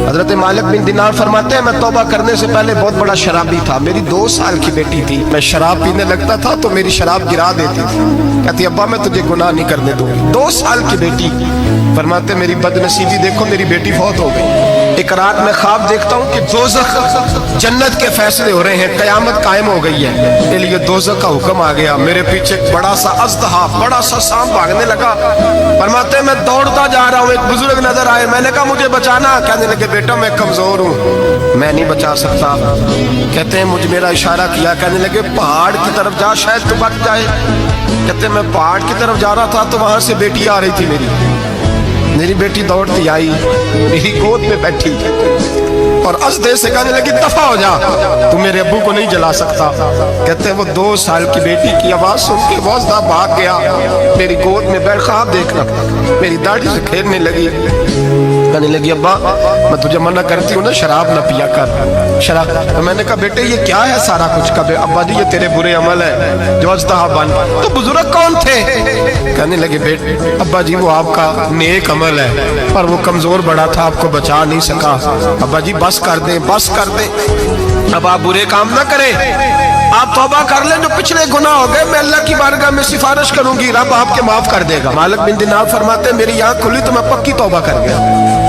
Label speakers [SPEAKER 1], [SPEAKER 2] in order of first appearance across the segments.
[SPEAKER 1] حضرت مالک بن دینار فرماتے ہیں میں توبہ کرنے سے پہلے بہت بڑا شرابی تھا، میری 2 سال کی بیٹی تھی، میں شراب پینے لگتا تھا تو میری شراب گرا دیتی تھی، کہتی ابا میں تجھے گناہ نہیں کرنے دوں گی۔ 2 سال کی بیٹی، فرماتے میری بد نصیبی دیکھو میری بیٹی فوت ہو گئی۔ ایک رات میں خواب دیکھتا ہوں کہ دوزخ جنت کے فیصلے ہو رہے ہیں، قیامت قائم ہو گئی ہے، اس لیے دوزخ کا حکم آ گیا، میرے پیچھے ایک بڑا سا اژدہا، بڑا سا سانپ بھاگنے لگا۔ فرماتے ہیں میں دوڑتا جا رہا ہوں، ایک بزرگ نظر آئے، میں نے کہا مجھے بچانا، کہنے لگے بیٹا میں کمزور ہوں، میں نہیں بچا سکتا۔ کہتے ہیں مجھ میرا اشارہ کیا، کہنے لگے پہاڑ کی طرف جا شاید تو بچ جائے۔ کہتے ہیں میں پہاڑ کی طرف جا رہا تھا تو وہاں سے بیٹی آ رہی تھی، میری بیٹی دوڑتی آئی، میری گود میں بیٹھی اور ازدے سے کہنے لگی دفع ہو جا، تو میرے ابو کو نہیں جلا سکتا۔ کہتے ہیں وہ 2 سال کی بیٹی کی آواز سن کے وہ ازدہ بھاگ گیا، میری گود میں بیٹھ خواب دیکھنا، میری داڑھی سے کھیلنے لگی، کہنے لگی ابا میں تجھے منع کرتی ہوں نا شراب نہ پیا کر شراب۔ میں نے کہا بیٹے یہ کیا ہے سارا کچھ؟ کبھی ابا جی یہ تیرے برے عمل ہے جو ازدہا بن۔ تو بزرگ کون تھے؟ کہنے لگے بیٹے ابا جی وہ آپ کا نیک عمل ہے، پر وہ کمزور بڑا تھا، آپ کو بچا نہیں سکا۔ ابا جی بس کر دیں، بس کر دیں، اب آپ برے کام نہ کریں، آپ توبہ کر لیں، جو پچھلے گناہ ہو گئے میں اللہ کی بارگاہ میں سفارش کروں گی، رب آپ کے معاف کر دے گا۔ مالک بن دینار فرماتے ہیں میری آنکھ کھلی تو میں پکی توبہ کر گیا۔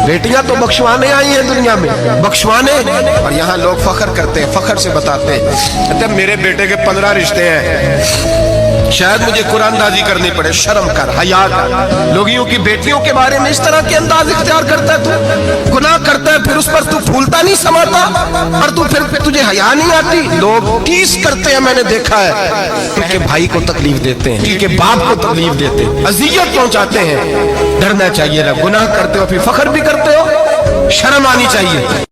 [SPEAKER 1] بیٹیاں تو بخشوانے آئی ہیں دنیا میں، بخشوانے، اور یہاں لوگ فخر کرتے ہیں، فخر سے بتاتے ہیں، کہتے ہیں میرے بیٹے کے 15 رشتے ہیں، شاید مجھے قرآن دازی کرنی پڑے، شرم کر، حیا کر۔ لوگیوں کی بیٹیوں کے بارے میں اس طرح کے انداز اختیار کرتا ہے، تو گناہ کرتا ہے پھر اس پر تو پھولتا نہیں سماتا، اور تو پھر تجھے حیا نہیں آتی۔ لوگ ٹیس کرتے ہیں، میں نے دیکھا ہے، ان کے بھائی کو تکلیف دیتے ہیں، ان کے باپ کو تکلیف دیتے ہیں، اذیت پہنچاتے ہیں۔ ڈرنا چاہیے، گناہ کرتے ہو پھر فخر بھی کرتے ہو، شرم آنی چاہیے۔